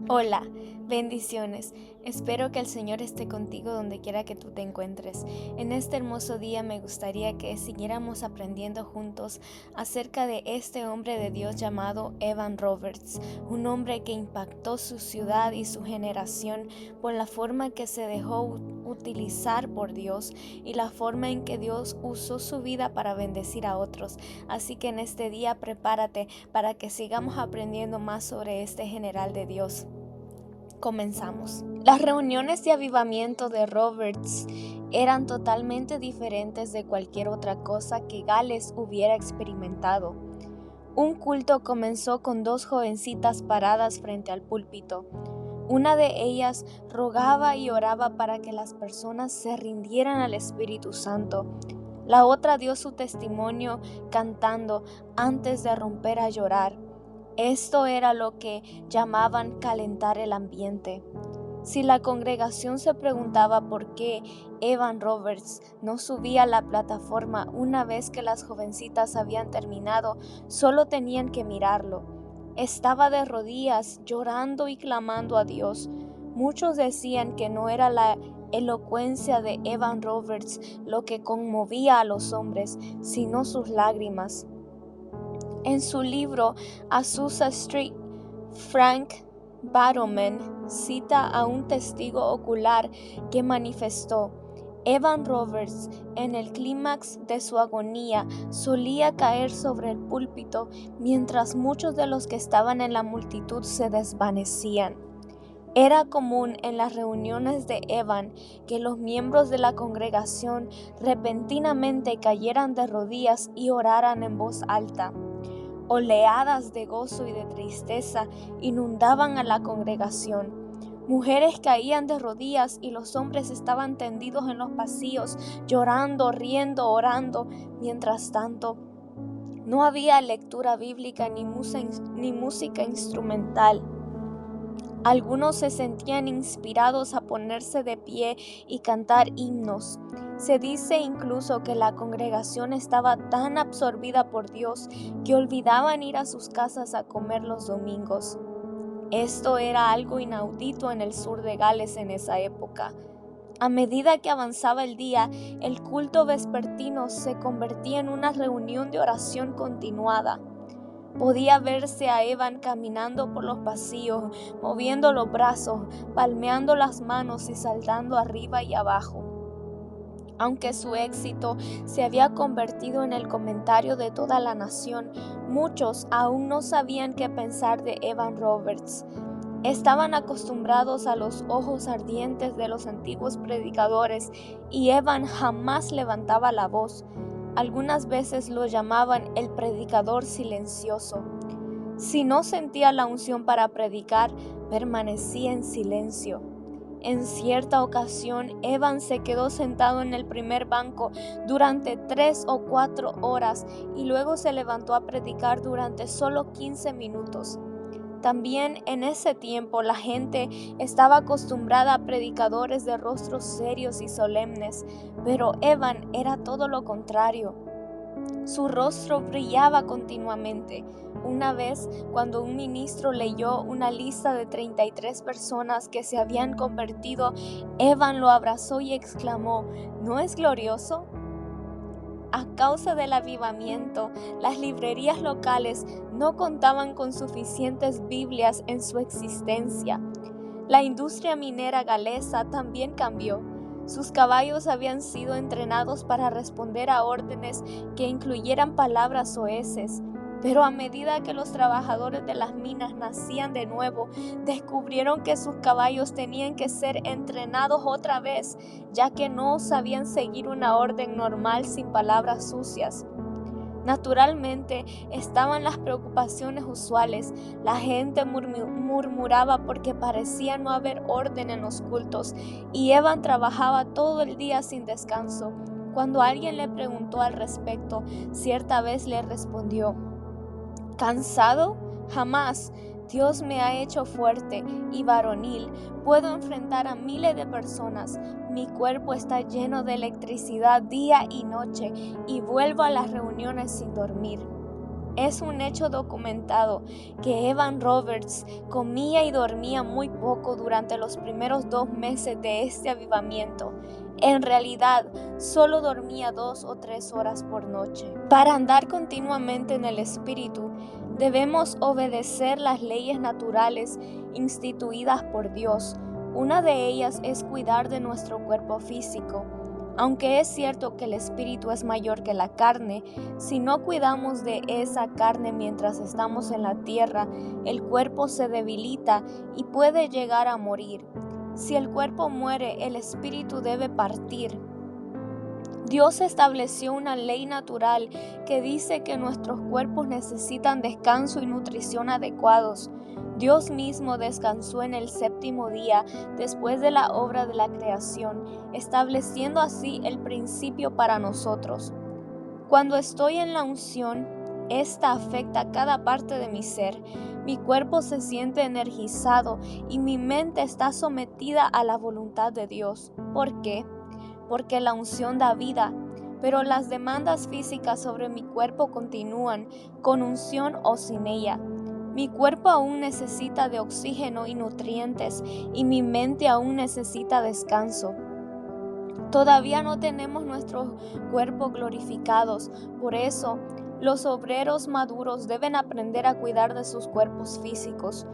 Hola, bendiciones. Espero que el Señor esté contigo donde quiera que tú te encuentres. En este hermoso día me gustaría que siguiéramos aprendiendo juntos acerca de este hombre de Dios llamado Evan Roberts, un hombre que impactó su ciudad y su generación por la forma que se dejó utilizar por Dios y la forma en que Dios usó su vida para bendecir a otros. Así que en este día prepárate para que sigamos aprendiendo más sobre este general de Dios. Comenzamos. Las reuniones de avivamiento de Roberts eran totalmente diferentes de cualquier otra cosa que Gales hubiera experimentado. Un culto comenzó con dos jovencitas paradas frente al púlpito. Una de ellas rogaba y oraba para que las personas se rindieran al Espíritu Santo. La otra dio su testimonio cantando antes de romper a llorar. Esto era lo que llamaban calentar el ambiente. Si la congregación se preguntaba por qué Evan Roberts no subía a la plataforma una vez que las jovencitas habían terminado, solo tenían que mirarlo. Estaba de rodillas, llorando y clamando a Dios. Muchos decían que no era la elocuencia de Evan Roberts lo que conmovía a los hombres, sino sus lágrimas. En su libro Azusa Street, Frank Baroman cita a un testigo ocular que manifestó: Evan Roberts, en el clímax de su agonía, solía caer sobre el púlpito mientras muchos de los que estaban en la multitud se desvanecían. Era común en las reuniones de Evan que los miembros de la congregación repentinamente cayeran de rodillas y oraran en voz alta. Oleadas de gozo y de tristeza inundaban a la congregación. Mujeres caían de rodillas y los hombres estaban tendidos en los pasillos, llorando, riendo, orando. Mientras tanto, no había lectura bíblica ni música instrumental. Algunos se sentían inspirados a ponerse de pie y cantar himnos. Se dice incluso que la congregación estaba tan absorbida por Dios que olvidaban ir a sus casas a comer los domingos. Esto era algo inaudito en el sur de Gales en esa época. A medida que avanzaba el día, el culto vespertino se convertía en una reunión de oración continuada. Podía verse a Evan caminando por los pasillos, moviendo los brazos, palmeando las manos y saltando arriba y abajo. Aunque su éxito se había convertido en el comentario de toda la nación, muchos aún no sabían qué pensar de Evan Roberts. Estaban acostumbrados a los ojos ardientes de los antiguos predicadores y Evan jamás levantaba la voz. Algunas veces lo llamaban el predicador silencioso. Si no sentía la unción para predicar, permanecía en silencio. En cierta ocasión, Evan se quedó sentado en el primer banco durante 3 o 4 horas y luego se levantó a predicar durante solo 15 minutos. También en ese tiempo la gente estaba acostumbrada a predicadores de rostros serios y solemnes, pero Evan era todo lo contrario. Su rostro brillaba continuamente. Una vez, cuando un ministro leyó una lista de 33 personas que se habían convertido, Evan lo abrazó y exclamó: ¿No es glorioso? A causa del avivamiento, las librerías locales no contaban con suficientes Biblias en su existencia. La industria minera galesa también cambió. Sus caballos habían sido entrenados para responder a órdenes que incluyeran palabras soeces, pero a medida que los trabajadores de las minas nacían de nuevo, descubrieron que sus caballos tenían que ser entrenados otra vez, ya que no sabían seguir una orden normal sin palabras sucias. Naturalmente estaban las preocupaciones usuales. La gente murmuraba porque parecía no haber orden en los cultos, y Evan trabajaba todo el día sin descanso. Cuando alguien le preguntó al respecto, cierta vez le respondió: ¿Cansado? Jamás. Dios me ha hecho fuerte y varonil. Puedo enfrentar a miles de personas. Mi cuerpo está lleno de electricidad día y noche y vuelvo a las reuniones sin dormir. Es un hecho documentado que Evan Roberts comía y dormía muy poco durante los primeros 2 meses de este avivamiento. En realidad, solo dormía 2 o 3 horas por noche. Para andar continuamente en el Espíritu, debemos obedecer las leyes naturales instituidas por Dios. Una de ellas es cuidar de nuestro cuerpo físico. Aunque es cierto que el espíritu es mayor que la carne, si no cuidamos de esa carne mientras estamos en la tierra, el cuerpo se debilita y puede llegar a morir. Si el cuerpo muere, el espíritu debe partir. Dios estableció una ley natural que dice que nuestros cuerpos necesitan descanso y nutrición adecuados. Dios mismo descansó en el 7º día después de la obra de la creación, estableciendo así el principio para nosotros. Cuando estoy en la unción, esta afecta cada parte de mi ser. Mi cuerpo se siente energizado y mi mente está sometida a la voluntad de Dios. ¿Por qué? Porque la unción da vida, pero las demandas físicas sobre mi cuerpo continúan, con unción o sin ella. Mi cuerpo aún necesita de oxígeno y nutrientes, y mi mente aún necesita descanso. Todavía no tenemos nuestros cuerpos glorificados, por eso los obreros maduros deben aprender a cuidar de sus cuerpos físicos.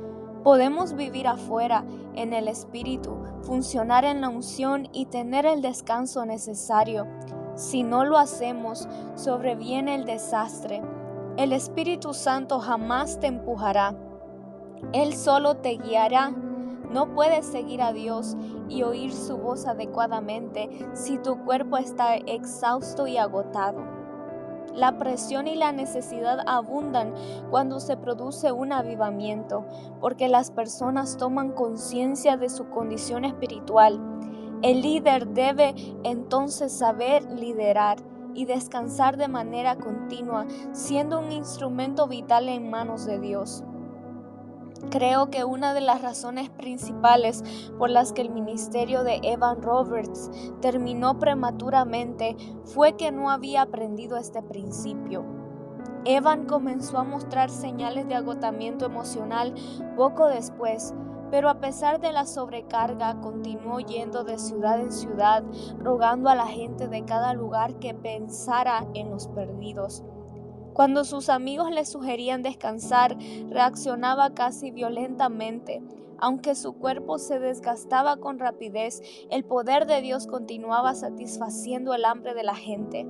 Podemos vivir afuera, en el Espíritu, funcionar en la unción y tener el descanso necesario. Si no lo hacemos, sobreviene el desastre. El Espíritu Santo jamás te empujará. Él solo te guiará. No puedes seguir a Dios y oír su voz adecuadamente si tu cuerpo está exhausto y agotado. La presión y la necesidad abundan cuando se produce un avivamiento, porque las personas toman conciencia de su condición espiritual. El líder debe entonces saber liderar y descansar de manera continua, siendo un instrumento vital en manos de Dios. Creo que una de las razones principales por las que el ministerio de Evan Roberts terminó prematuramente fue que no había aprendido este principio. Evan comenzó a mostrar señales de agotamiento emocional poco después, pero a pesar de la sobrecarga, continuó yendo de ciudad en ciudad, rogando a la gente de cada lugar que pensara en los perdidos. Cuando sus amigos le sugerían descansar, reaccionaba casi violentamente. Aunque su cuerpo se desgastaba con rapidez, el poder de Dios continuaba satisfaciendo el hambre de la gente.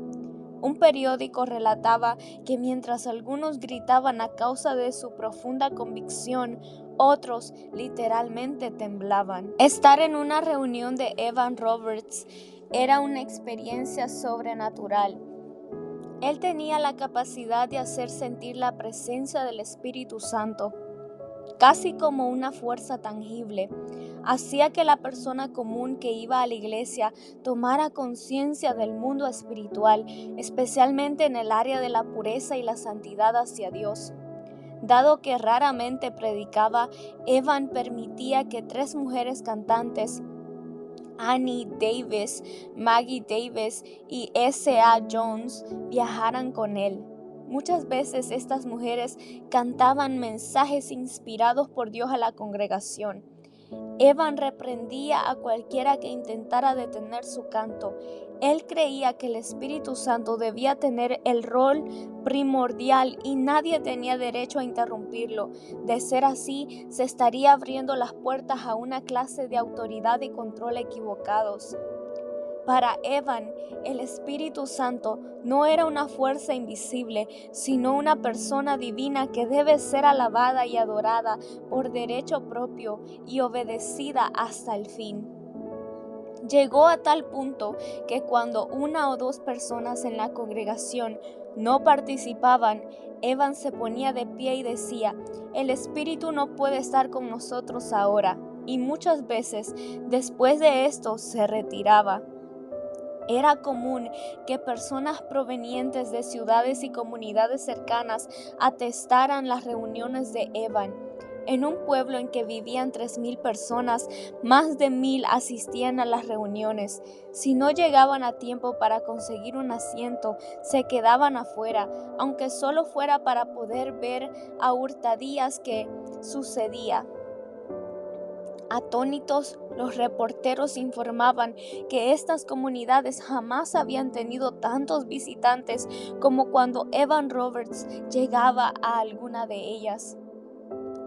Un periódico relataba que mientras algunos gritaban a causa de su profunda convicción, otros literalmente temblaban. Estar en una reunión de Evan Roberts era una experiencia sobrenatural. Él tenía la capacidad de hacer sentir la presencia del Espíritu Santo, casi como una fuerza tangible. Hacía que la persona común que iba a la iglesia tomara conciencia del mundo espiritual, especialmente en el área de la pureza y la santidad hacia Dios. Dado que raramente predicaba, Evan permitía que 3 mujeres cantantes, Annie Davis, Maggie Davis y S.A. Jones, viajaran con él. Muchas veces estas mujeres cantaban mensajes inspirados por Dios a la congregación. Evan reprendía a cualquiera que intentara detener su canto. Él creía que el Espíritu Santo debía tener el rol primordial y nadie tenía derecho a interrumpirlo. De ser así, se estaría abriendo las puertas a una clase de autoridad y control equivocados. Para Evan, el Espíritu Santo no era una fuerza invisible, sino una persona divina que debe ser alabada y adorada por derecho propio y obedecida hasta el fin. Llegó a tal punto que cuando 1 o 2 personas en la congregación no participaban, Evan se ponía de pie y decía: "El Espíritu no puede estar con nosotros ahora", y muchas veces después de esto se retiraba. Era común que personas provenientes de ciudades y comunidades cercanas atestaran las reuniones de Evan. En un pueblo en que vivían 3,000 personas, más de 1,000 asistían a las reuniones. Si no llegaban a tiempo para conseguir un asiento, se quedaban afuera, aunque solo fuera para poder ver a hurtadillas qué sucedía. Atónitos, los reporteros informaban que estas comunidades jamás habían tenido tantos visitantes como cuando Evan Roberts llegaba a alguna de ellas.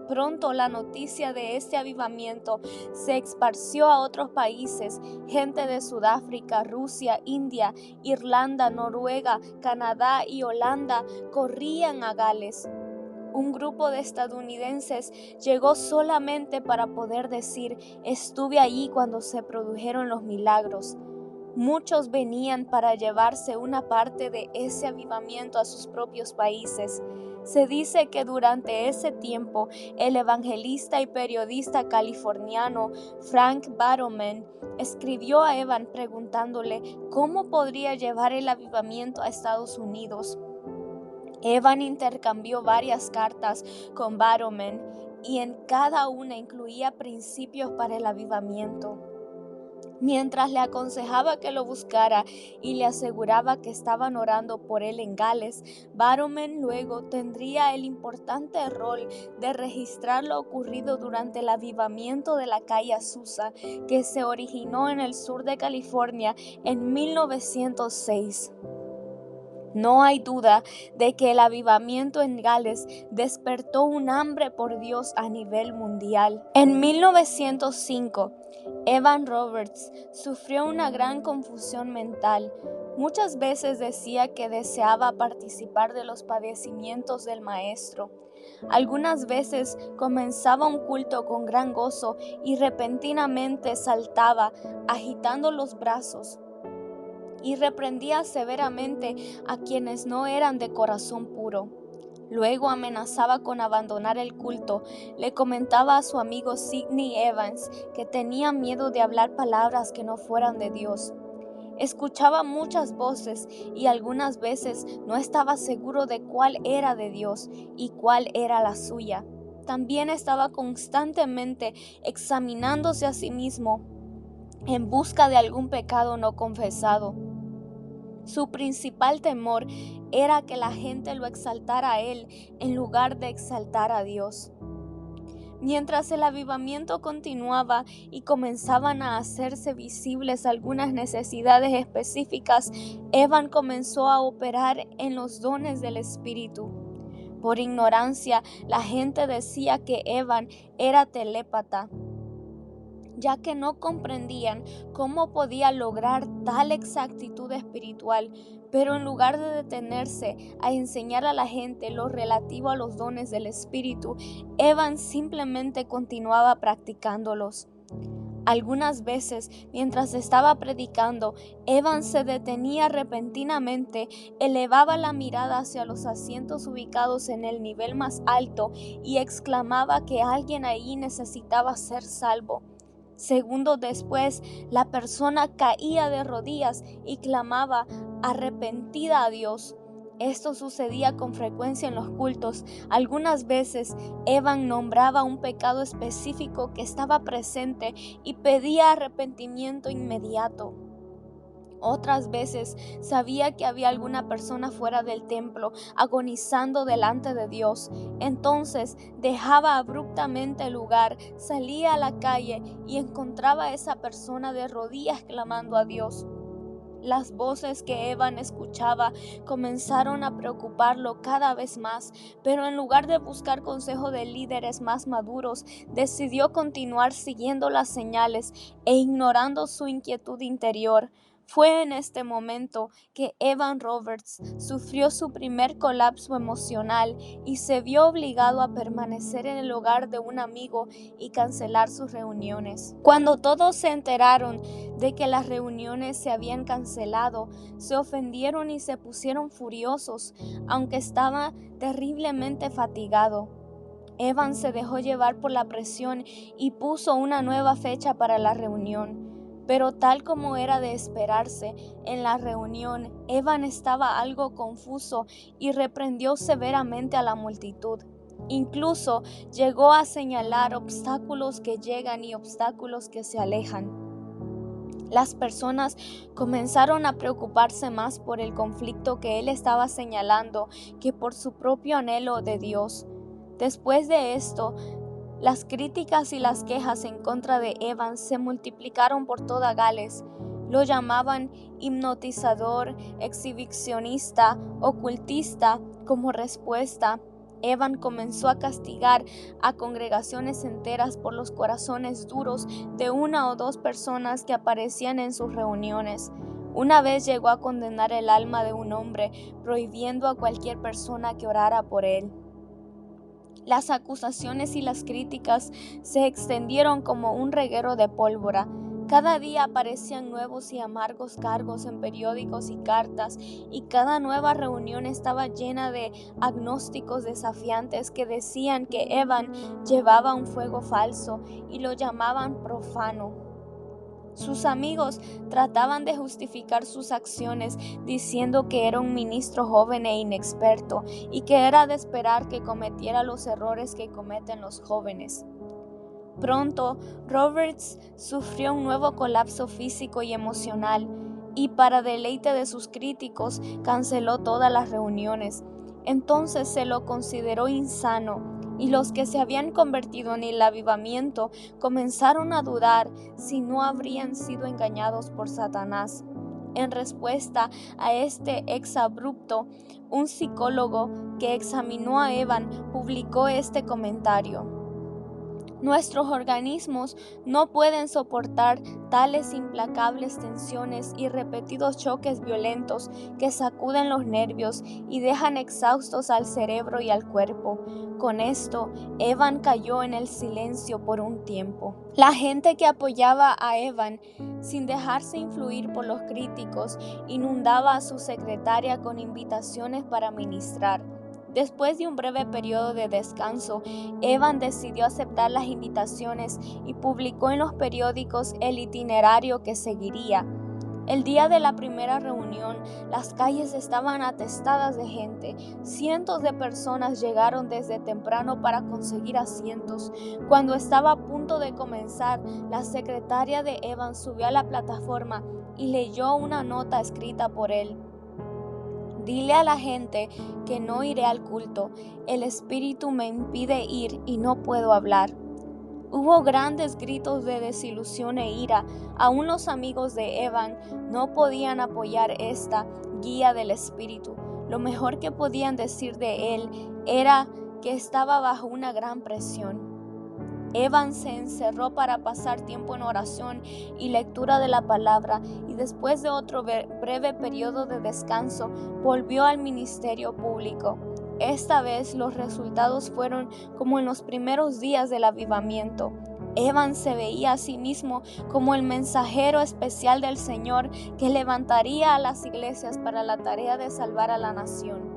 Pronto la noticia de este avivamiento se esparció a otros países. Gente de Sudáfrica, Rusia, India, Irlanda, Noruega, Canadá y Holanda corrían a Gales. Un grupo de estadounidenses llegó solamente para poder decir: estuve allí cuando se produjeron los milagros. Muchos venían para llevarse una parte de ese avivamiento a sus propios países. Se dice que durante ese tiempo el evangelista y periodista californiano Frank Barrowman escribió a Evan preguntándole cómo podría llevar el avivamiento a Estados Unidos. Evan intercambió varias cartas con Barrowman y en cada una incluía principios para el avivamiento. Mientras le aconsejaba que lo buscara y le aseguraba que estaban orando por él en Gales, Barrowman luego tendría el importante rol de registrar lo ocurrido durante el avivamiento de la calle Azusa, que se originó en el sur de California en 1906. No hay duda de que el avivamiento en Gales despertó un hambre por Dios a nivel mundial. En 1905, Evan Roberts sufrió una gran confusión mental. Muchas veces decía que deseaba participar de los padecimientos del Maestro. Algunas veces comenzaba un culto con gran gozo y repentinamente saltaba, agitando los brazos, y reprendía severamente a quienes no eran de corazón puro. Luego amenazaba con abandonar el culto. Le comentaba a su amigo Sidney Evans que tenía miedo de hablar palabras que no fueran de Dios. Escuchaba muchas voces y algunas veces no estaba seguro de cuál era de Dios y cuál era la suya. También estaba constantemente examinándose a sí mismo en busca de algún pecado no confesado. Su principal temor era que la gente lo exaltara a él en lugar de exaltar a Dios. Mientras el avivamiento continuaba y comenzaban a hacerse visibles algunas necesidades específicas, Evan comenzó a operar en los dones del Espíritu. Por ignorancia, la gente decía que Evan era telépata, ya que no comprendían cómo podía lograr tal exactitud espiritual, pero en lugar de detenerse a enseñar a la gente lo relativo a los dones del Espíritu, Evan simplemente continuaba practicándolos. Algunas veces, mientras estaba predicando, Evan se detenía repentinamente, elevaba la mirada hacia los asientos ubicados en el nivel más alto y exclamaba que alguien ahí necesitaba ser salvo. Segundos después, la persona caía de rodillas y clamaba arrepentida a Dios. Esto sucedía con frecuencia en los cultos. Algunas veces, Evan nombraba un pecado específico que estaba presente y pedía arrepentimiento inmediato. Otras veces sabía que había alguna persona fuera del templo agonizando delante de Dios. Entonces dejaba abruptamente el lugar, salía a la calle y encontraba a esa persona de rodillas clamando a Dios. Las voces que Evan escuchaba comenzaron a preocuparlo cada vez más, pero en lugar de buscar consejo de líderes más maduros, decidió continuar siguiendo las señales e ignorando su inquietud interior. Fue en este momento que Evan Roberts sufrió su primer colapso emocional y se vio obligado a permanecer en el hogar de un amigo y cancelar sus reuniones. Cuando todos se enteraron de que las reuniones se habían cancelado, se ofendieron y se pusieron furiosos, aunque estaba terriblemente fatigado. Evan se dejó llevar por la presión y puso una nueva fecha para la reunión. Pero tal como era de esperarse, en la reunión, Evan estaba algo confuso y reprendió severamente a la multitud. Incluso llegó a señalar obstáculos que llegan y obstáculos que se alejan. Las personas comenzaron a preocuparse más por el conflicto que él estaba señalando que por su propio anhelo de Dios. Después de esto, las críticas y las quejas en contra de Evans se multiplicaron por toda Gales. Lo llamaban hipnotizador, exhibicionista, ocultista. Como respuesta, Evans comenzó a castigar a congregaciones enteras por los corazones duros de una o dos personas que aparecían en sus reuniones. Una vez llegó a condenar el alma de un hombre, prohibiendo a cualquier persona que orara por él. Las acusaciones y las críticas se extendieron como un reguero de pólvora. Cada día aparecían nuevos y amargos cargos en periódicos y cartas, y cada nueva reunión estaba llena de agnósticos desafiantes que decían que Evans llevaba un fuego falso y lo llamaban profano. Sus amigos trataban de justificar sus acciones diciendo que era un ministro joven e inexperto y que era de esperar que cometiera los errores que cometen los jóvenes. Pronto, Roberts sufrió un nuevo colapso físico y emocional y, para deleite de sus críticos, canceló todas las reuniones. Entonces se lo consideró insano, y los que se habían convertido en el avivamiento comenzaron a dudar si no habrían sido engañados por Satanás. En respuesta a este exabrupto, un psicólogo que examinó a Evans publicó este comentario: nuestros organismos no pueden soportar tales implacables tensiones y repetidos choques violentos que sacuden los nervios y dejan exhaustos al cerebro y al cuerpo. Con esto, Evans cayó en el silencio por un tiempo. La gente que apoyaba a Evans, sin dejarse influir por los críticos, inundaba a su secretaria con invitaciones para ministrar. Después de un breve periodo de descanso, Evans decidió aceptar las invitaciones y publicó en los periódicos el itinerario que seguiría. El día de la primera reunión, las calles estaban atestadas de gente. Cientos de personas llegaron desde temprano para conseguir asientos. Cuando estaba a punto de comenzar, la secretaria de Evans subió a la plataforma y leyó una nota escrita por él. Dile a la gente que no iré al culto. El espíritu me impide ir y no puedo hablar. Hubo grandes gritos de desilusión e ira. Aún los amigos de Evans no podían apoyar esta guía del espíritu. Lo mejor que podían decir de él era que estaba bajo una gran presión. Evans se encerró para pasar tiempo en oración y lectura de la palabra, y después de otro breve periodo de descanso, volvió al ministerio público. Esta vez los resultados fueron como en los primeros días del avivamiento. Evans se veía a sí mismo como el mensajero especial del Señor que levantaría a las iglesias para la tarea de salvar a la nación.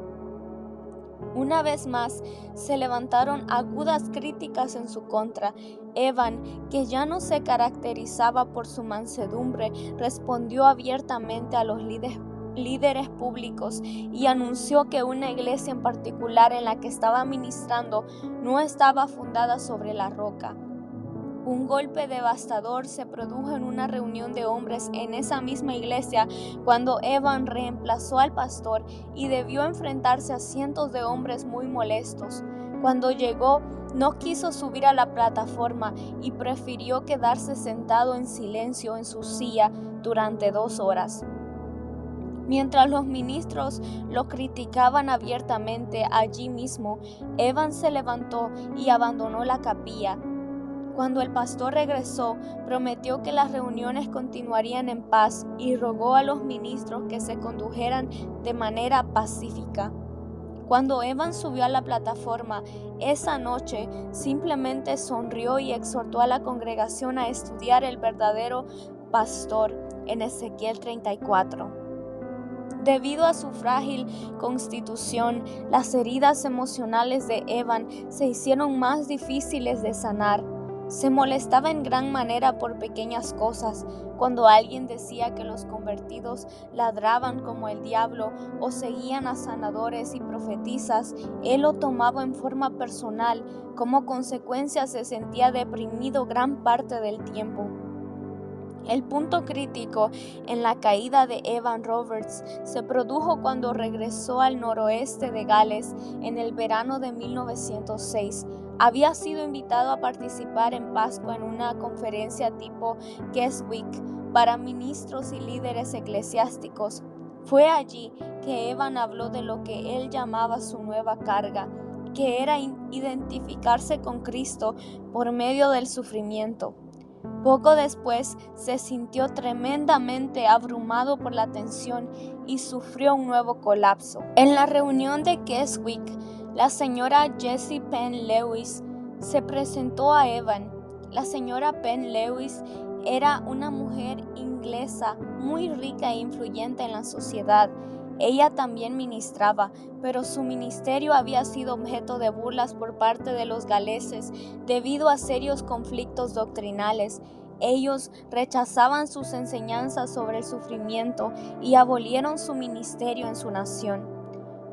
Una vez más, se levantaron agudas críticas en su contra. Evans, que ya no se caracterizaba por su mansedumbre, respondió abiertamente a los líderes públicos y anunció que una iglesia en particular en la que estaba ministrando no estaba fundada sobre la roca. Un golpe devastador se produjo en una reunión de hombres en esa misma iglesia cuando Evans reemplazó al pastor y debió enfrentarse a cientos de hombres muy molestos. Cuando llegó, no quiso subir a la plataforma y prefirió quedarse sentado en silencio en su silla durante 2 horas. Mientras los ministros lo criticaban abiertamente allí mismo, Evans se levantó y abandonó la capilla. Cuando el pastor regresó, prometió que las reuniones continuarían en paz y rogó a los ministros que se condujeran de manera pacífica. Cuando Evans subió a la plataforma esa noche, simplemente sonrió y exhortó a la congregación a estudiar el verdadero pastor en Ezequiel 34. Debido a su frágil constitución, las heridas emocionales de Evans se hicieron más difíciles de sanar. Se molestaba en gran manera por pequeñas cosas. Cuando alguien decía que los convertidos ladraban como el diablo o seguían a sanadores y profetisas, él lo tomaba en forma personal. Como consecuencia se sentía deprimido gran parte del tiempo. El punto crítico en la caída de Evan Roberts se produjo cuando regresó al noroeste de Gales en el verano de 1906. Había sido invitado a participar en Pascua en una conferencia tipo Keswick para ministros y líderes eclesiásticos. Fue allí que Evan habló de lo que él llamaba su nueva carga, que era identificarse con Cristo por medio del sufrimiento. Poco después se sintió tremendamente abrumado por la tensión y sufrió un nuevo colapso. En la reunión de Keswick, la señora Jessie Penn Lewis se presentó a Evan. La señora Penn Lewis era una mujer inglesa muy rica e influyente en la sociedad. Ella también ministraba, pero su ministerio había sido objeto de burlas por parte de los galeses debido a serios conflictos doctrinales. Ellos rechazaban sus enseñanzas sobre el sufrimiento y abolieron su ministerio en su nación.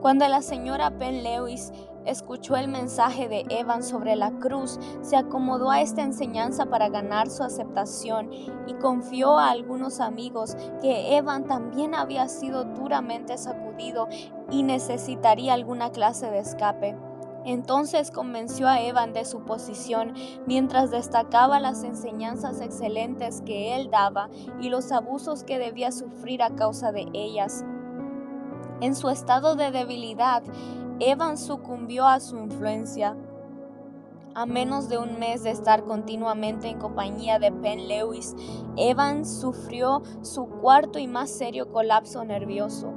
Cuando la señora Penn Lewis escuchó el mensaje de Evan sobre la cruz, se acomodó a esta enseñanza para ganar su aceptación y confió a algunos amigos que Evan también había sido duramente sacudido y necesitaría alguna clase de escape. Entonces convenció a Evan de su posición mientras destacaba las enseñanzas excelentes que él daba y los abusos que debía sufrir a causa de ellas. En su estado de debilidad, Evan sucumbió a su influencia. A menos de un mes de estar continuamente en compañía de Penn Lewis, Evan sufrió su cuarto y más serio colapso nervioso.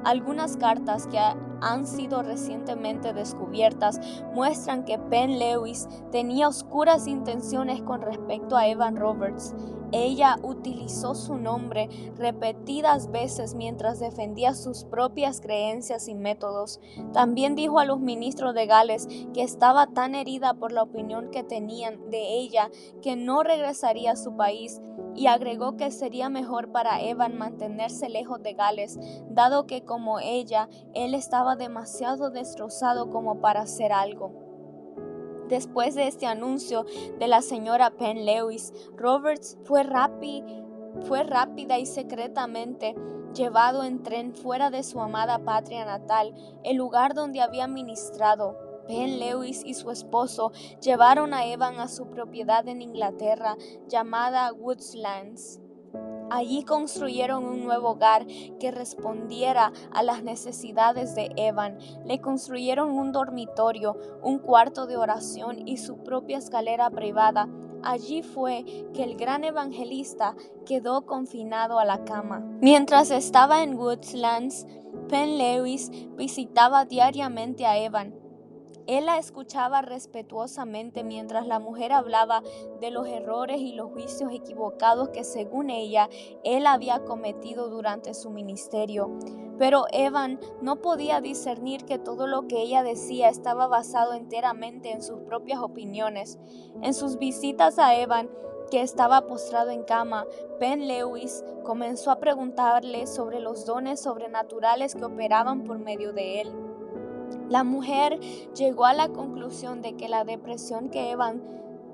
Algunas cartas que han sido recientemente descubiertas muestran que Penn Lewis tenía oscuras intenciones con respecto a Evan Roberts. Ella utilizó su nombre repetidas veces mientras defendía sus propias creencias y métodos. También dijo a los ministros de Gales que estaba tan herida por la opinión que tenían de ella que no regresaría a su país, y agregó que sería mejor para Evan mantenerse lejos de Gales, dado que como ella, él estaba demasiado destrozado como para hacer algo. Después de este anuncio de la señora Penn Lewis, Roberts fue rápida y secretamente llevado en tren fuera de su amada patria natal, el lugar donde había ministrado. Penn Lewis y su esposo llevaron a Evan a su propiedad en Inglaterra llamada Woodslands. Allí construyeron un nuevo hogar que respondiera a las necesidades de Evan. Le construyeron un dormitorio, un cuarto de oración y su propia escalera privada. Allí fue que el gran evangelista quedó confinado a la cama. Mientras estaba en Woodslands, Penn Lewis visitaba diariamente a Evan. Él la escuchaba respetuosamente mientras la mujer hablaba de los errores y los juicios equivocados que, según ella, él había cometido durante su ministerio. Pero Evan no podía discernir que todo lo que ella decía estaba basado enteramente en sus propias opiniones. En sus visitas a Evan, que estaba postrado en cama, Penn Lewis comenzó a preguntarle sobre los dones sobrenaturales que operaban por medio de él. La mujer llegó a la conclusión de que la depresión que Evan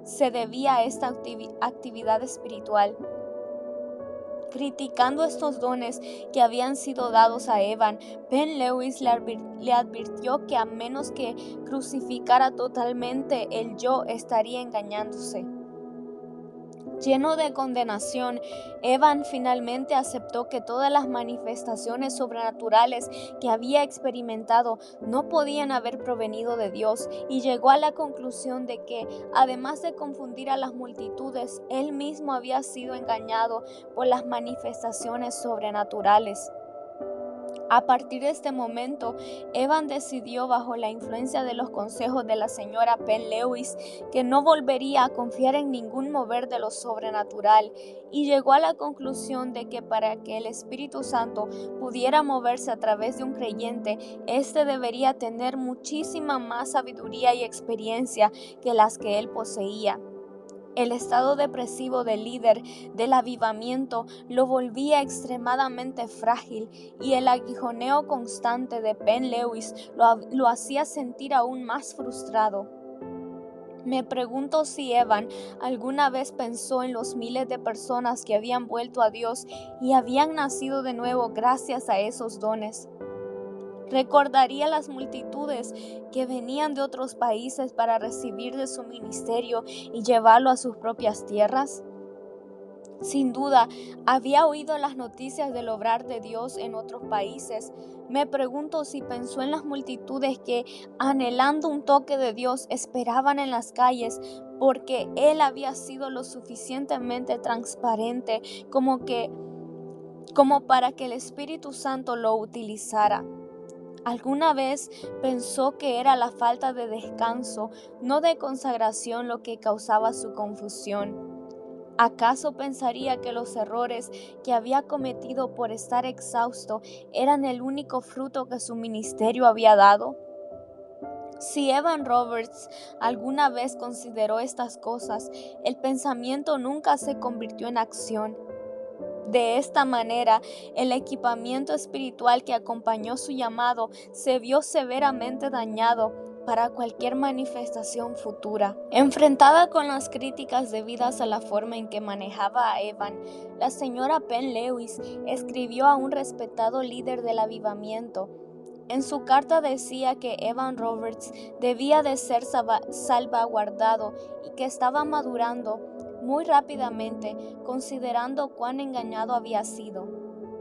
se debía a esta actividad espiritual. Criticando estos dones que habían sido dados a Evan, Penn Lewis le advirtió que a menos que crucificara totalmente el yo, estaría engañándose. Lleno de condenación, Evan finalmente aceptó que todas las manifestaciones sobrenaturales que había experimentado no podían haber provenido de Dios, y llegó a la conclusión de que, además de confundir a las multitudes, él mismo había sido engañado por las manifestaciones sobrenaturales. A partir de este momento, Evan decidió, bajo la influencia de los consejos de la señora Penn Lewis, que no volvería a confiar en ningún mover de lo sobrenatural, y llegó a la conclusión de que para que el Espíritu Santo pudiera moverse a través de un creyente, éste debería tener muchísima más sabiduría y experiencia que las que él poseía. El estado depresivo del líder del avivamiento lo volvía extremadamente frágil y el aguijoneo constante de Ben Lewis lo hacía sentir aún más frustrado. Me pregunto si Evan alguna vez pensó en los miles de personas que habían vuelto a Dios y habían nacido de nuevo gracias a esos dones. Recordaría las multitudes que venían de otros países para recibir de su ministerio y llevarlo a sus propias tierras. Sin duda, había oído las noticias del obrar de Dios en otros países. Me pregunto si pensó en las multitudes que, anhelando un toque de Dios, esperaban en las calles porque Él había sido lo suficientemente transparente como para que el Espíritu Santo lo utilizara. ¿Alguna vez pensó que era la falta de descanso, no de consagración, lo que causaba su confusión? ¿Acaso pensaría que los errores que había cometido por estar exhausto eran el único fruto que su ministerio había dado? Si Evan Roberts alguna vez consideró estas cosas, el pensamiento nunca se convirtió en acción. De esta manera, el equipamiento espiritual que acompañó su llamado se vio severamente dañado para cualquier manifestación futura. Enfrentada con las críticas debidas a la forma en que manejaba a Evan, la señora Penn Lewis escribió a un respetado líder del avivamiento. En su carta decía que Evan Roberts debía de ser salvaguardado y que estaba madurando muy rápidamente, considerando cuán engañado había sido.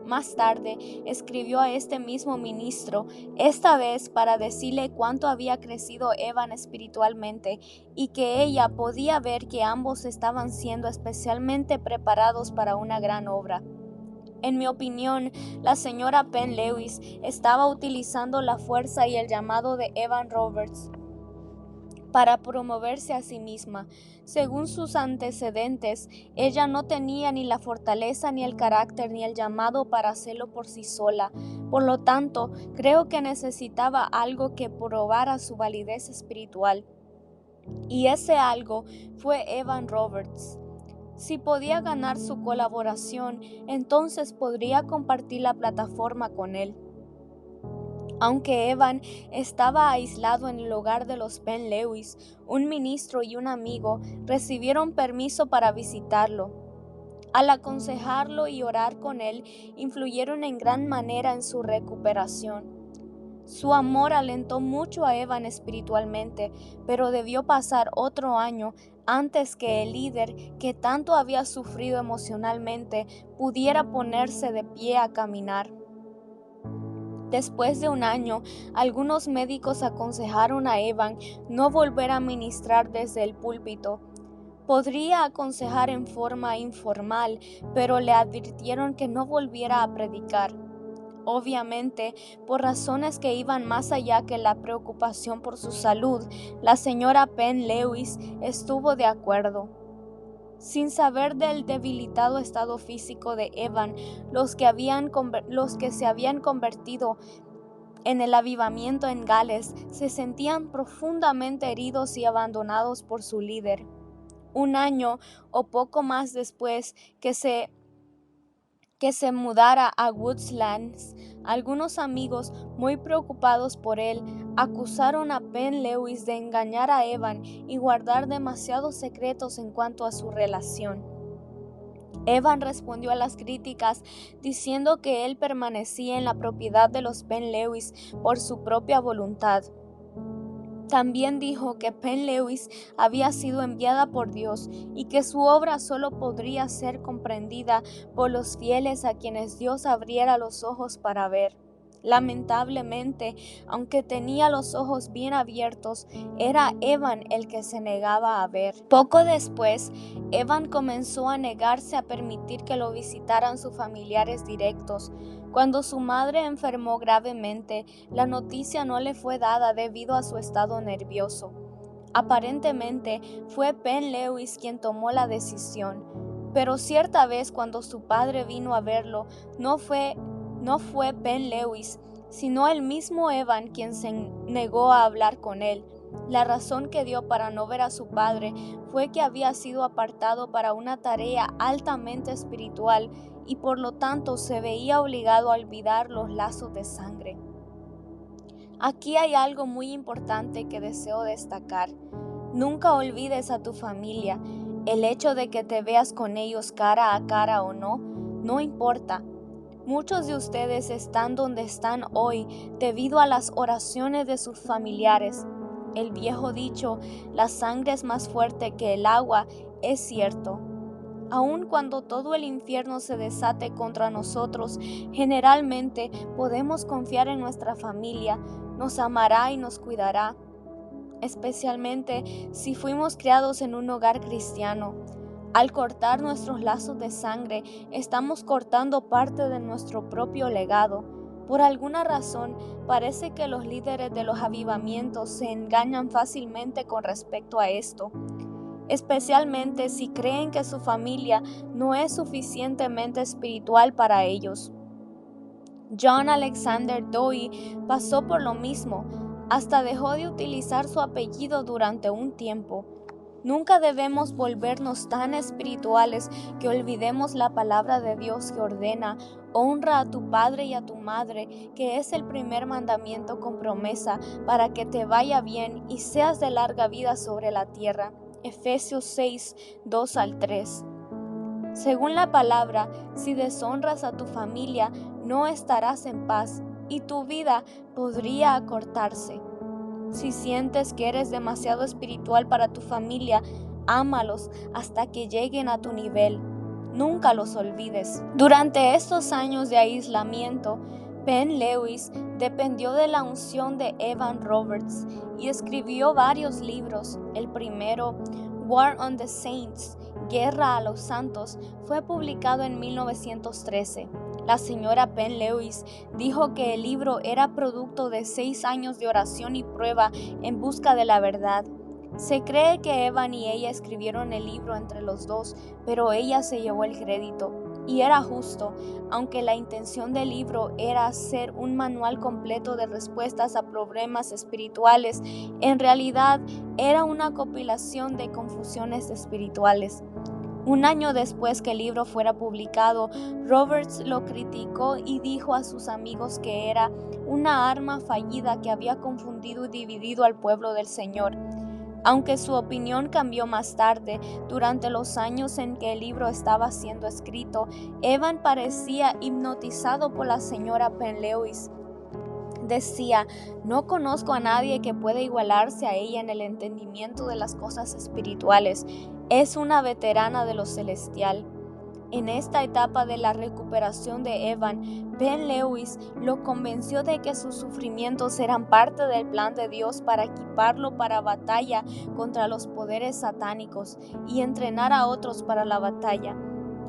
Más tarde, escribió a este mismo ministro, esta vez para decirle cuánto había crecido Evan espiritualmente y que ella podía ver que ambos estaban siendo especialmente preparados para una gran obra. En mi opinión, la señora Penn Lewis estaba utilizando la fuerza y el llamado de Evan Roberts para promoverse a sí misma. Según sus antecedentes, ella no tenía ni la fortaleza, ni el carácter, ni el llamado para hacerlo por sí sola. Por lo tanto, creo que necesitaba algo que probara su validez espiritual. Y ese algo fue Evan Roberts. Si podía ganar su colaboración, entonces podría compartir la plataforma con él. Aunque Evan estaba aislado en el hogar de los Penn Lewis, un ministro y un amigo recibieron permiso para visitarlo. Al aconsejarlo y orar con él, influyeron en gran manera en su recuperación. Su amor alentó mucho a Evan espiritualmente, pero debió pasar otro año antes que el líder, que tanto había sufrido emocionalmente, pudiera ponerse de pie a caminar. Después de un año, algunos médicos aconsejaron a Evan no volver a ministrar desde el púlpito. Podría aconsejar en forma informal, pero le advirtieron que no volviera a predicar. Obviamente, por razones que iban más allá que la preocupación por su salud, la señora Penn Lewis estuvo de acuerdo. Sin saber del debilitado estado físico de Evan, los que se habían convertido en el avivamiento en Gales se sentían profundamente heridos y abandonados por su líder. Un año o poco más después que se mudara a Woodslands, algunos amigos, muy preocupados por él, acusaron a Penn Lewis de engañar a Evan y guardar demasiados secretos en cuanto a su relación. Evan respondió a las críticas diciendo que él permanecía en la propiedad de los Penn Lewis por su propia voluntad. También dijo que Penn Lewis había sido enviada por Dios y que su obra solo podría ser comprendida por los fieles a quienes Dios abriera los ojos para ver. Lamentablemente, aunque tenía los ojos bien abiertos, era Evan el que se negaba a ver. Poco después, Evan comenzó a negarse a permitir que lo visitaran sus familiares directos. Cuando su madre enfermó gravemente, la noticia no le fue dada debido a su estado nervioso. Aparentemente, fue Penn Lewis quien tomó la decisión, pero cierta vez cuando su padre vino a verlo, no fue Penn Lewis, sino el mismo Evan quien se negó a hablar con él. La razón que dio para no ver a su padre fue que había sido apartado para una tarea altamente espiritual y por lo tanto se veía obligado a olvidar los lazos de sangre. Aquí hay algo muy importante que deseo destacar. Nunca olvides a tu familia. El hecho de que te veas con ellos cara a cara o no, no importa. Muchos de ustedes están donde están hoy debido a las oraciones de sus familiares. El viejo dicho, la sangre es más fuerte que el agua, es cierto. Aun cuando todo el infierno se desate contra nosotros, generalmente podemos confiar en nuestra familia, nos amará y nos cuidará, especialmente si fuimos criados en un hogar cristiano. Al cortar nuestros lazos de sangre, estamos cortando parte de nuestro propio legado. Por alguna razón, parece que los líderes de los avivamientos se engañan fácilmente con respecto a esto, especialmente si creen que su familia no es suficientemente espiritual para ellos. John Alexander Dowie pasó por lo mismo, hasta dejó de utilizar su apellido durante un tiempo. Nunca debemos volvernos tan espirituales que olvidemos la palabra de Dios que ordena: honra a tu padre y a tu madre, que es el primer mandamiento con promesa para que te vaya bien y seas de larga vida sobre la tierra. Efesios 6, 2 al 3. Según la palabra, si deshonras a tu familia, no estarás en paz y tu vida podría acortarse. Si sientes que eres demasiado espiritual para tu familia, ámalos hasta que lleguen a tu nivel. Nunca los olvides. Durante estos años de aislamiento, Penn Lewis dependió de la unción de Evan Roberts y escribió varios libros. El primero, War on the Saints, Guerra a los Santos, fue publicado en 1913. La señora Penn Lewis dijo que el libro era producto de 6 años de oración y prueba en busca de la verdad. Se cree que Evan y ella escribieron el libro entre los dos, pero ella se llevó el crédito. Y era justo, aunque la intención del libro era hacer un manual completo de respuestas a problemas espirituales, en realidad era una compilación de confusiones espirituales. Un año después que el libro fuera publicado, Roberts lo criticó y dijo a sus amigos que era una arma fallida que había confundido y dividido al pueblo del Señor. Aunque su opinión cambió más tarde, durante los años en que el libro estaba siendo escrito, Evan parecía hipnotizado por la señora Penn Lewis. Decía: no conozco a nadie que pueda igualarse a ella en el entendimiento de las cosas espirituales. Es una veterana de lo celestial. En esta etapa de la recuperación de Evan, Penn Lewis lo convenció de que sus sufrimientos eran parte del plan de Dios para equiparlo para batalla contra los poderes satánicos y entrenar a otros para la batalla.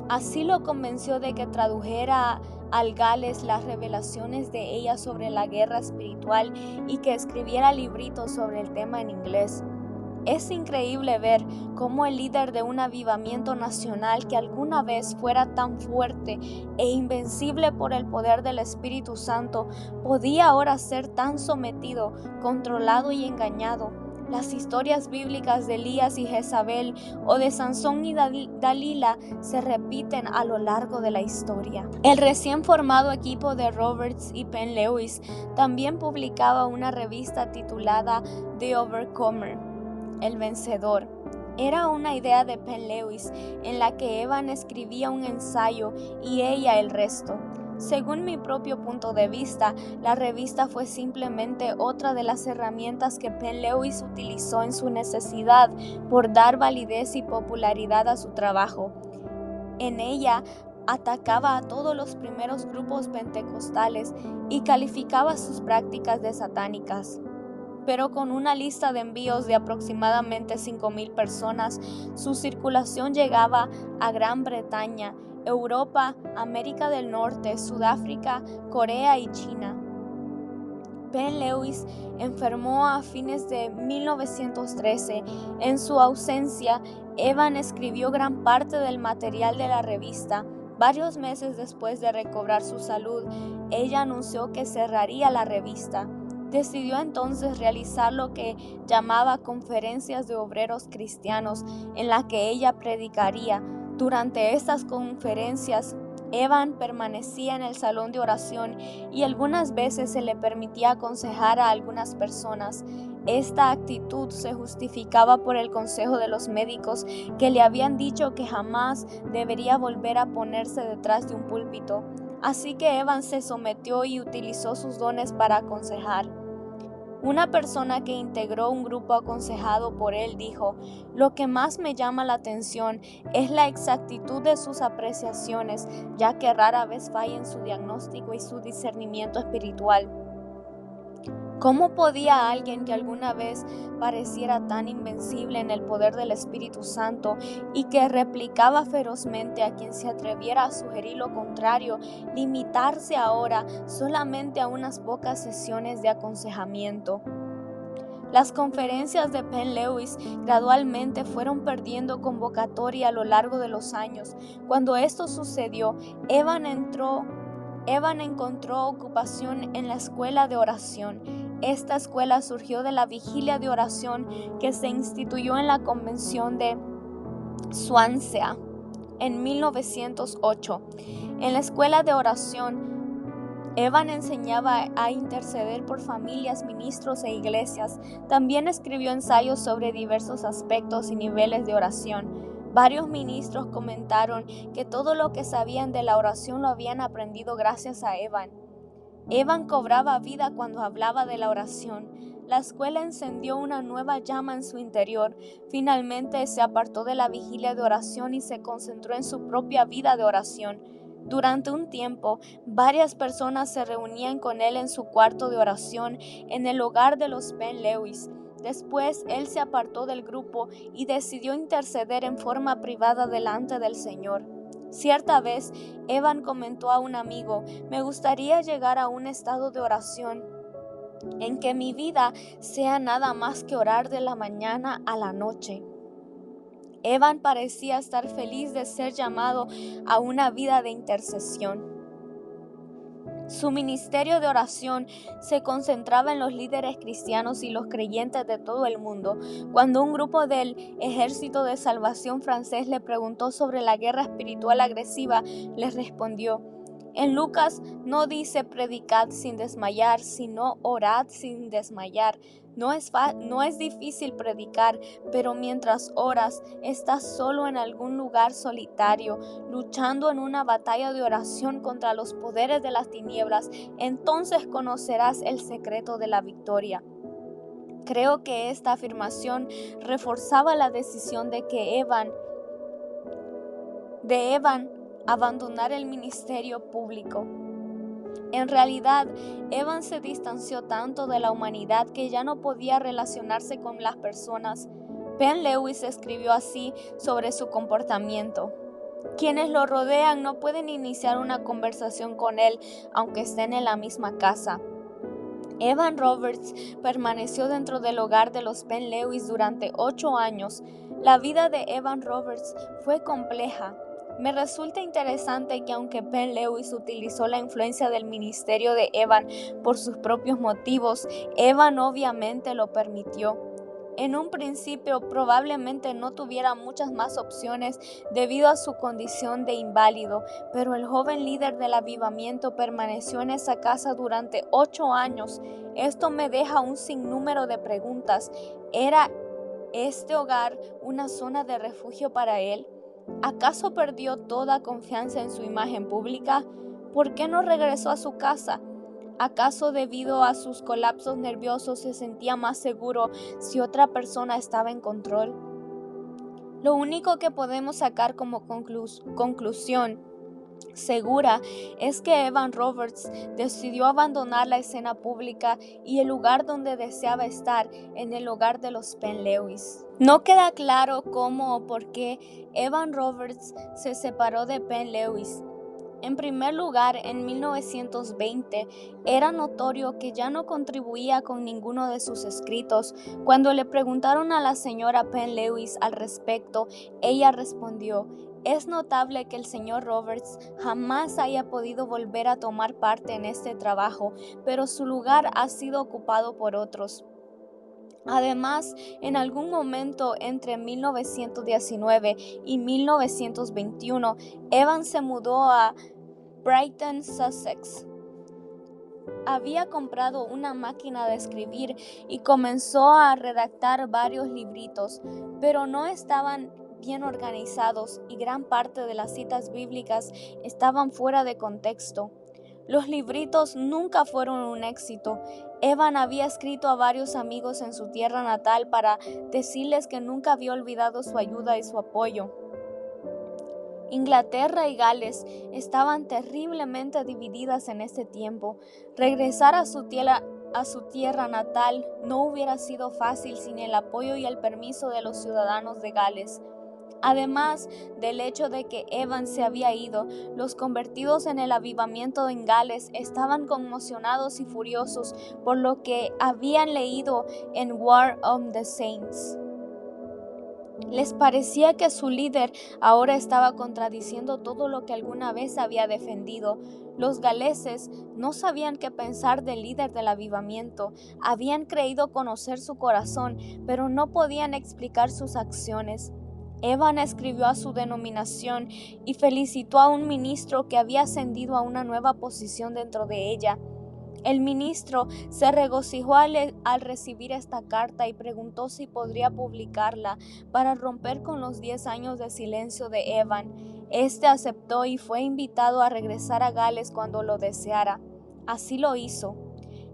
Así lo convenció de que tradujera al Gales las revelaciones de ella sobre la guerra espiritual y que escribiera libritos sobre el tema en inglés. Es increíble ver cómo el líder de un avivamiento nacional que alguna vez fuera tan fuerte e invencible por el poder del Espíritu Santo podía ahora ser tan sometido, controlado y engañado. Las historias bíblicas de Elías y Jezabel o de Sansón y Dalila se repiten a lo largo de la historia. El recién formado equipo de Roberts y Penn Lewis también publicaba una revista titulada The Overcomer, el vencedor. Era una idea de Penn Lewis en la que Evan escribía un ensayo y ella el resto. Según mi propio punto de vista, la revista fue simplemente otra de las herramientas que Penn Lewis utilizó en su necesidad por dar validez y popularidad a su trabajo. En ella atacaba a todos los primeros grupos pentecostales y calificaba sus prácticas de satánicas. Pero con una lista de envíos de aproximadamente 5,000 personas, su circulación llegaba a Gran Bretaña, Europa, América del Norte, Sudáfrica, Corea y China. Penn Lewis enfermó a fines de 1913. En su ausencia, Evan escribió gran parte del material de la revista. Varios meses después de recobrar su salud, ella anunció que cerraría la revista. Decidió entonces realizar lo que llamaba conferencias de obreros cristianos, en las que ella predicaría. Durante estas conferencias, Evan permanecía en el salón de oración y algunas veces se le permitía aconsejar a algunas personas. Esta actitud se justificaba por el consejo de los médicos, que le habían dicho que jamás debería volver a ponerse detrás de un púlpito. Así que Evan se sometió y utilizó sus dones para aconsejar. Una persona que integró un grupo aconsejado por él dijo: "Lo que más me llama la atención es la exactitud de sus apreciaciones, ya que rara vez falla en su diagnóstico y su discernimiento espiritual". ¿Cómo podía alguien que alguna vez pareciera tan invencible en el poder del Espíritu Santo y que replicaba ferozmente a quien se atreviera a sugerir lo contrario, limitarse ahora solamente a unas pocas sesiones de aconsejamiento? Las conferencias de Penn Lewis gradualmente fueron perdiendo convocatoria a lo largo de los años. Cuando esto sucedió, Evan encontró ocupación en la escuela de oración. Esta escuela surgió de la vigilia de oración que se instituyó en la convención de Swansea en 1908. En la escuela de oración, Evan enseñaba a interceder por familias, ministros e iglesias. También escribió ensayos sobre diversos aspectos y niveles de oración. Varios ministros comentaron que todo lo que sabían de la oración lo habían aprendido gracias a Evan. Evan cobraba vida cuando hablaba de la oración. La escuela encendió una nueva llama en su interior. Finalmente se apartó de la vigilia de oración y se concentró en su propia vida de oración. Durante un tiempo, varias personas se reunían con él en su cuarto de oración en el hogar de los Penn Lewis. Después, él se apartó del grupo y decidió interceder en forma privada delante del Señor. Cierta vez, Evan comentó a un amigo: "Me gustaría llegar a un estado de oración en que mi vida sea nada más que orar de la mañana a la noche". Evan parecía estar feliz de ser llamado a una vida de intercesión. Su ministerio de oración se concentraba en los líderes cristianos y los creyentes de todo el mundo. Cuando un grupo del Ejército de Salvación francés le preguntó sobre la guerra espiritual agresiva, les respondió: "En Lucas no dice predicad sin desmayar, sino orad sin desmayar". No es difícil predicar, pero mientras oras, estás solo en algún lugar solitario, luchando en una batalla de oración contra los poderes de las tinieblas. Entonces conocerás el secreto de la victoria. Creo que esta afirmación reforzaba la decisión de Evan abandonar el ministerio público. En realidad, Evan se distanció tanto de la humanidad que ya no podía relacionarse con las personas. Penn Lewis escribió así sobre su comportamiento: "Quienes lo rodean no pueden iniciar una conversación con él, aunque estén en la misma casa". Evan Roberts permaneció dentro del hogar de los Penn Lewis durante 8 años. La vida de Evan Roberts fue compleja. Me resulta interesante que aunque Penn Lewis utilizó la influencia del ministerio de Evan por sus propios motivos, Evan obviamente lo permitió. En un principio probablemente no tuviera muchas más opciones debido a su condición de inválido, pero el joven líder del avivamiento permaneció en esa casa durante 8 años. Esto me deja un sinnúmero de preguntas. ¿Era este hogar una zona de refugio para él? ¿Acaso perdió toda confianza en su imagen pública? ¿Por qué no regresó a su casa? ¿Acaso debido a sus colapsos nerviosos se sentía más seguro si otra persona estaba en control? Lo único que podemos sacar como conclusión segura es que Evan Roberts decidió abandonar la escena pública y el lugar donde deseaba estar, en el hogar de los Penn Lewis. No queda claro cómo o por qué Evan Roberts se separó de Penn Lewis. En primer lugar, en 1920 era notorio que ya no contribuía con ninguno de sus escritos. Cuando le preguntaron a la señora Penn Lewis al respecto, ella respondió: Es notable que el señor Roberts jamás haya podido volver a tomar parte en este trabajo, pero su lugar ha sido ocupado por otros. Además, en algún momento entre 1919 y 1921, Evans se mudó a Brighton, Sussex. Había comprado una máquina de escribir y comenzó a redactar varios libritos, pero no estaban bien organizados y gran parte de las citas bíblicas estaban fuera de contexto. Los libritos nunca fueron un éxito. Evan había escrito a varios amigos en su tierra natal para decirles que nunca había olvidado su ayuda y su apoyo. Inglaterra y Gales estaban terriblemente divididas en ese tiempo. Regresar a su tierra natal no hubiera sido fácil sin el apoyo y el permiso de los ciudadanos de Gales. Además del hecho de que Evans se había ido, los convertidos en el avivamiento en Gales estaban conmocionados y furiosos por lo que habían leído en War of the Saints. Les parecía que su líder ahora estaba contradiciendo todo lo que alguna vez había defendido. Los galeses no sabían qué pensar del líder del avivamiento. Habían creído conocer su corazón, pero no podían explicar sus acciones. Evan escribió a su denominación y felicitó a un ministro que había ascendido a una nueva posición dentro de ella. El ministro se regocijó al recibir esta carta y preguntó si podría publicarla para romper con los 10 años de silencio de Evan. Este aceptó y fue invitado a regresar a Gales cuando lo deseara. Así lo hizo.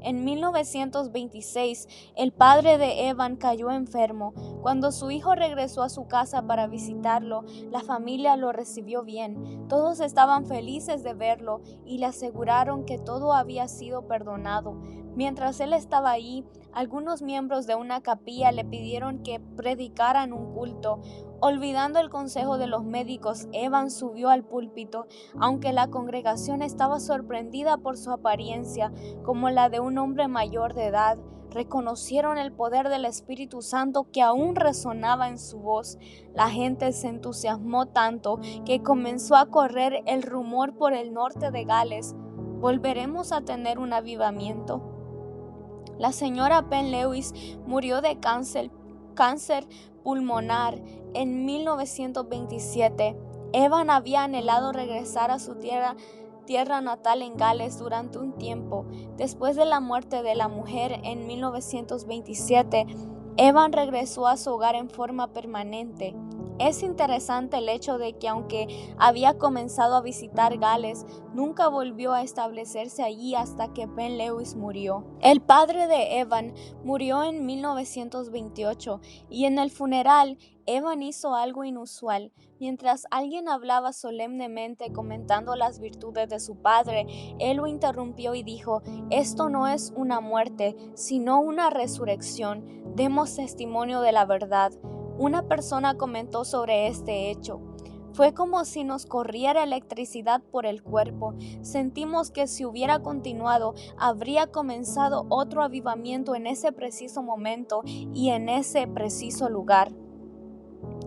En 1926, el padre de Evan cayó enfermo. Cuando su hijo regresó a su casa para visitarlo, la familia lo recibió bien. Todos estaban felices de verlo y le aseguraron que todo había sido perdonado. Mientras él estaba allí, algunos miembros de una capilla le pidieron que predicara en un culto. Olvidando el consejo de los médicos, Evan subió al púlpito, aunque la congregación estaba sorprendida por su apariencia, como la de un hombre mayor de edad. Reconocieron el poder del Espíritu Santo que aún resonaba en su voz. La gente se entusiasmó tanto que comenzó a correr el rumor por el norte de Gales: ¿volveremos a tener un avivamiento? La señora Penn Lewis murió de cáncer pulmonar en 1927. Evan había anhelado regresar a su tierra natal en Gales durante un tiempo. Después de la muerte de la mujer en 1927, Evan regresó a su hogar en forma permanente. Es interesante el hecho de que aunque había comenzado a visitar Gales, nunca volvió a establecerse allí hasta que Penn Lewis murió. El padre de Evan murió en 1928 y en el funeral Evan hizo algo inusual. Mientras alguien hablaba solemnemente comentando las virtudes de su padre, él lo interrumpió y dijo: «Esto no es una muerte, sino una resurrección. Demos testimonio de la verdad». Una persona comentó sobre este hecho: «Fue como si nos corriera electricidad por el cuerpo. Sentimos que si hubiera continuado, habría comenzado otro avivamiento en ese preciso momento y en ese preciso lugar».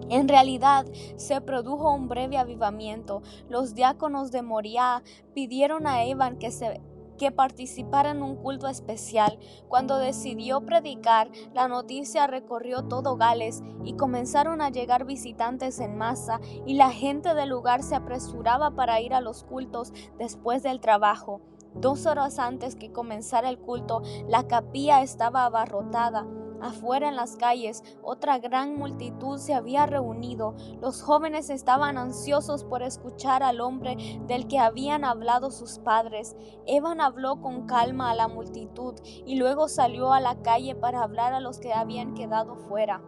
En realidad, se produjo un breve avivamiento. Los diáconos de Moriah pidieron a Evan que participara en un culto especial. Cuando decidió predicar, la noticia recorrió todo Gales y comenzaron a llegar visitantes en masa, y la gente del lugar se apresuraba para ir a los cultos después del trabajo. 2 horas antes que comenzara el culto, la capilla estaba abarrotada. Afuera en las calles, otra gran multitud se había reunido. Los jóvenes estaban ansiosos por escuchar al hombre del que habían hablado sus padres. Evan habló con calma a la multitud y luego salió a la calle para hablar a los que habían quedado fuera.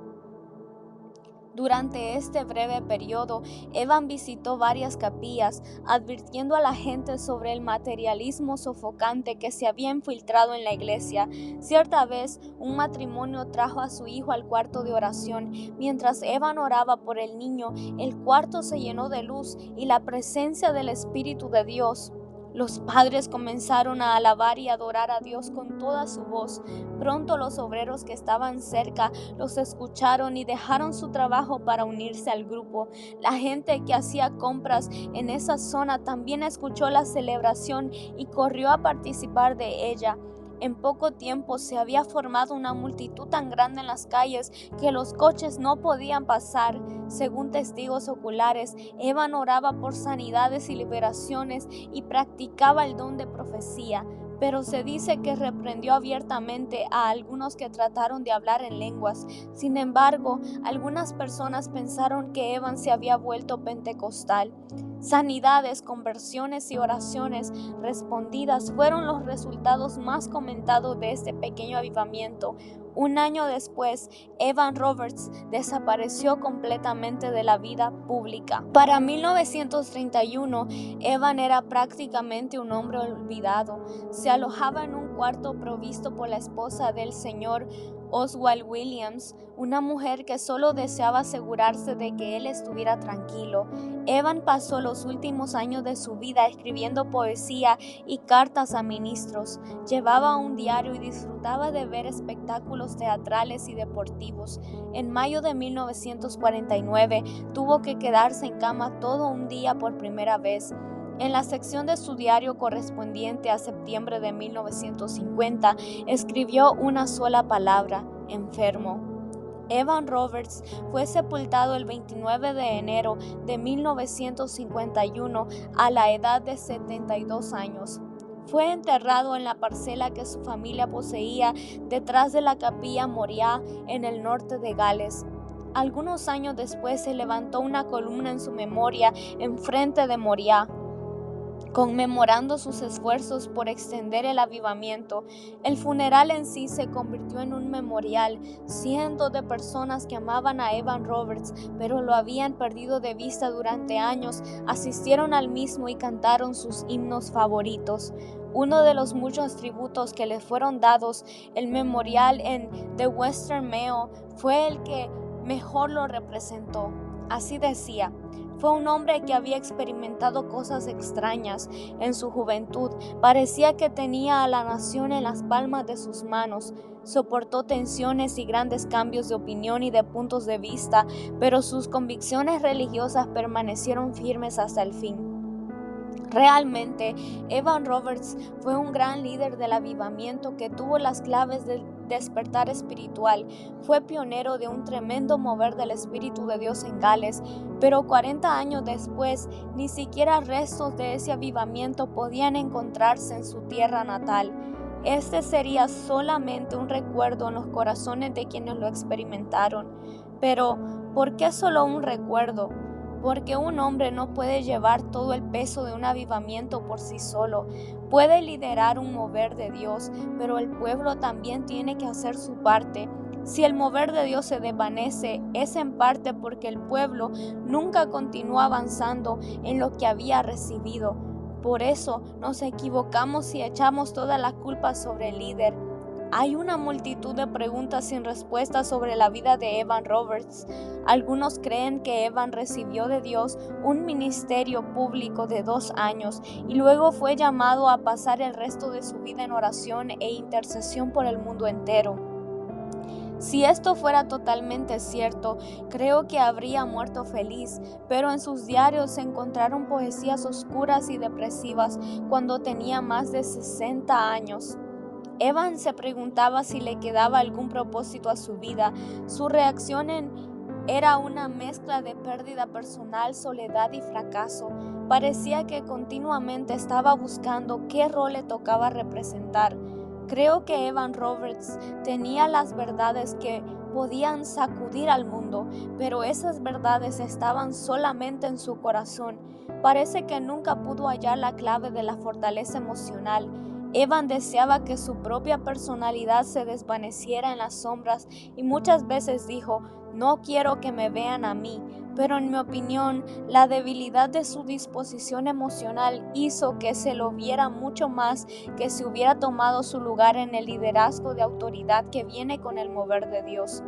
Durante este breve periodo, Evan visitó varias capillas, advirtiendo a la gente sobre el materialismo sofocante que se había infiltrado en la iglesia. Cierta vez, un matrimonio trajo a su hijo al cuarto de oración. Mientras Evan oraba por el niño, el cuarto se llenó de luz y la presencia del Espíritu de Dios. Los padres comenzaron a alabar y adorar a Dios con toda su voz. Pronto los obreros que estaban cerca los escucharon y dejaron su trabajo para unirse al grupo. La gente que hacía compras en esa zona también escuchó la celebración y corrió a participar de ella. En poco tiempo se había formado una multitud tan grande en las calles que los coches no podían pasar. Según testigos oculares, Evan oraba por sanidades y liberaciones y practicaba el don de profecía, pero se dice que reprendió abiertamente a algunos que trataron de hablar en lenguas. Sin embargo, algunas personas pensaron que Evan se había vuelto pentecostal. Sanidades, conversiones y oraciones respondidas fueron los resultados más comentados de este pequeño avivamiento. Un año después, Evan Roberts desapareció completamente de la vida pública. Para 1931, Evan era prácticamente un hombre olvidado. Se alojaba en un cuarto provisto por la esposa del señor Oswald Williams, una mujer que solo deseaba asegurarse de que él estuviera tranquilo. Evan pasó los últimos años de su vida escribiendo poesía y cartas a ministros. Llevaba un diario y disfrutaba de ver espectáculos teatrales y deportivos. En mayo de 1949 tuvo que quedarse en cama todo un día por primera vez. En la sección de su diario correspondiente a septiembre de 1950, escribió una sola palabra: enfermo. Evan Roberts fue sepultado el 29 de enero de 1951 a la edad de 72 años. Fue enterrado en la parcela que su familia poseía detrás de la capilla Moriah en el norte de Gales. Algunos años después se levantó una columna en su memoria enfrente de Moriah, conmemorando sus esfuerzos por extender el avivamiento. El funeral en sí se convirtió en un memorial. Cientos de personas que amaban a Evan Roberts, pero lo habían perdido de vista durante años, asistieron al mismo y cantaron sus himnos favoritos. Uno de los muchos tributos que le fueron dados, el memorial en The Western Mail, fue el que mejor lo representó. Así decía: fue un hombre que había experimentado cosas extrañas en su juventud. Parecía que tenía a la nación en las palmas de sus manos. Soportó tensiones y grandes cambios de opinión y de puntos de vista, pero sus convicciones religiosas permanecieron firmes hasta el fin. Realmente, Evan Roberts fue un gran líder del avivamiento que tuvo las claves del despertar espiritual. Fue pionero de un tremendo mover del Espíritu de Dios en Gales, pero 40 años después, ni siquiera restos de ese avivamiento podían encontrarse en su tierra natal. Este sería solamente un recuerdo en los corazones de quienes lo experimentaron. Pero, ¿por qué solo un recuerdo? Porque un hombre no puede llevar todo el peso de un avivamiento por sí solo. Puede liderar un mover de Dios, pero el pueblo también tiene que hacer su parte. Si el mover de Dios se desvanece, es en parte porque el pueblo nunca continuó avanzando en lo que había recibido. Por eso nos equivocamos y echamos toda la culpa sobre el líder. Hay una multitud de preguntas sin respuesta sobre la vida de Evan Roberts. Algunos creen que Evan recibió de Dios un ministerio público de 2 años y luego fue llamado a pasar el resto de su vida en oración e intercesión por el mundo entero. Si esto fuera totalmente cierto, creo que habría muerto feliz, pero en sus diarios se encontraron poesías oscuras y depresivas cuando tenía más de 60 años. Evan se preguntaba si le quedaba algún propósito a su vida. Su reacción era una mezcla de pérdida personal, soledad y fracaso. Parecía que continuamente estaba buscando qué rol le tocaba representar. Creo que Evan Roberts tenía las verdades que podían sacudir al mundo, pero esas verdades estaban solamente en su corazón. Parece que nunca pudo hallar la clave de la fortaleza emocional. Evan deseaba que su propia personalidad se desvaneciera en las sombras y muchas veces dijo: no quiero que me vean a mí, pero en mi opinión, la debilidad de su disposición emocional hizo que se lo viera mucho más que si hubiera tomado su lugar en el liderazgo de autoridad que viene con el mover de Dios.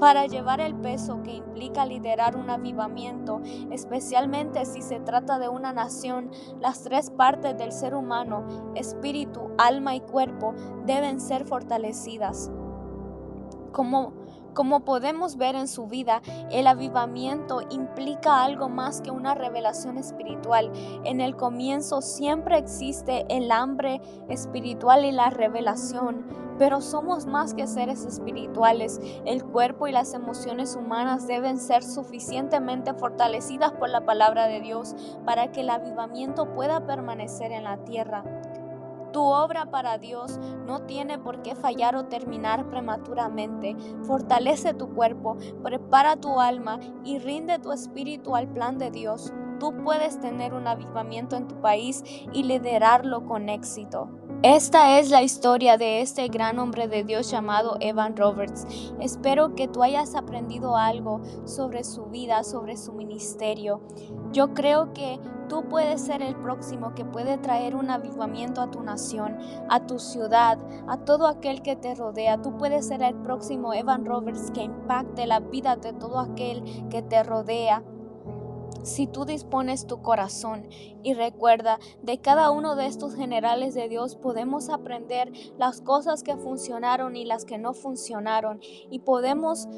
para llevar el peso que implica liderar un avivamiento, especialmente si se trata de una nación. Las tres partes del ser humano, espíritu, alma y cuerpo, deben ser fortalecidas. Como podemos ver en su vida, el avivamiento implica algo más que una revelación espiritual. En el comienzo siempre existe el hambre espiritual y la revelación, pero somos más que seres espirituales. El cuerpo y las emociones humanas deben ser suficientemente fortalecidas por la palabra de Dios para que el avivamiento pueda permanecer en la tierra. Tu obra para Dios no tiene por qué fallar o terminar prematuramente. Fortalece tu cuerpo, prepara tu alma y rinde tu espíritu al plan de Dios. Tú puedes tener un avivamiento en tu país y liderarlo con éxito. Esta es la historia de este gran hombre de Dios llamado Evan Roberts. Espero que tú hayas aprendido algo sobre su vida, sobre su ministerio. Yo creo que tú puedes ser el próximo que puede traer un avivamiento a tu nación, a tu ciudad, a todo aquel que te rodea. Tú puedes ser el próximo Evan Roberts que impacte la vida de todo aquel que te rodea. Si tú dispones tu corazón. Y recuerda, de cada uno de estos generales de Dios podemos aprender las cosas que funcionaron y las que no funcionaron, y podemos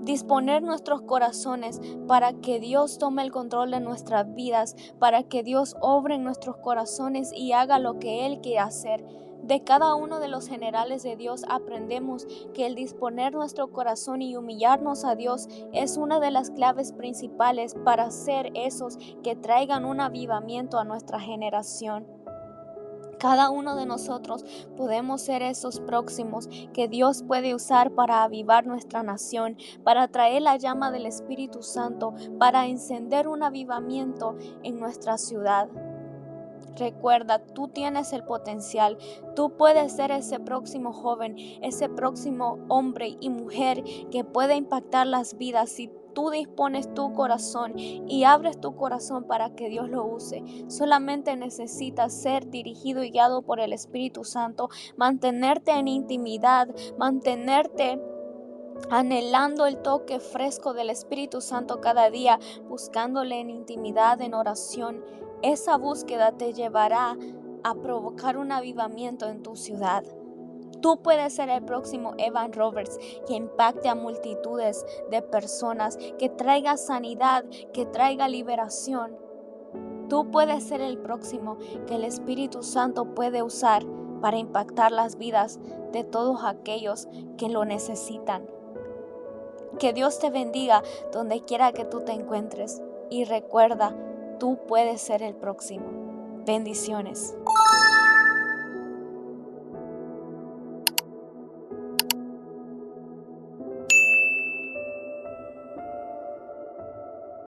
disponer nuestros corazones para que Dios tome el control de nuestras vidas, para que Dios obre en nuestros corazones y haga lo que Él quiere hacer. De cada uno de los generales de Dios aprendemos que el disponer nuestro corazón y humillarnos a Dios es una de las claves principales para ser esos que traigan un avivamiento a nuestra generación. Cada uno de nosotros podemos ser esos próximos que Dios puede usar para avivar nuestra nación, para traer la llama del Espíritu Santo, para encender un avivamiento en nuestra ciudad. Recuerda, tú tienes el potencial. Tú puedes ser ese próximo joven, ese próximo hombre y mujer que puede impactar las vidas si tú dispones tu corazón y abres tu corazón para que Dios lo use. Solamente necesitas ser dirigido y guiado por el Espíritu Santo, mantenerte en intimidad, mantenerte anhelando el toque fresco del Espíritu Santo cada día, buscándole en intimidad, en oración. Esa búsqueda te llevará a provocar un avivamiento en tu ciudad. Tú puedes ser el próximo Evan Roberts que impacte a multitudes de personas, que traiga sanidad, que traiga liberación. Tú puedes ser el próximo que el Espíritu Santo puede usar para impactar las vidas de todos aquellos que lo necesitan. Que Dios te bendiga donde quiera que tú te encuentres. Y recuerda, tú puedes ser el próximo. Bendiciones.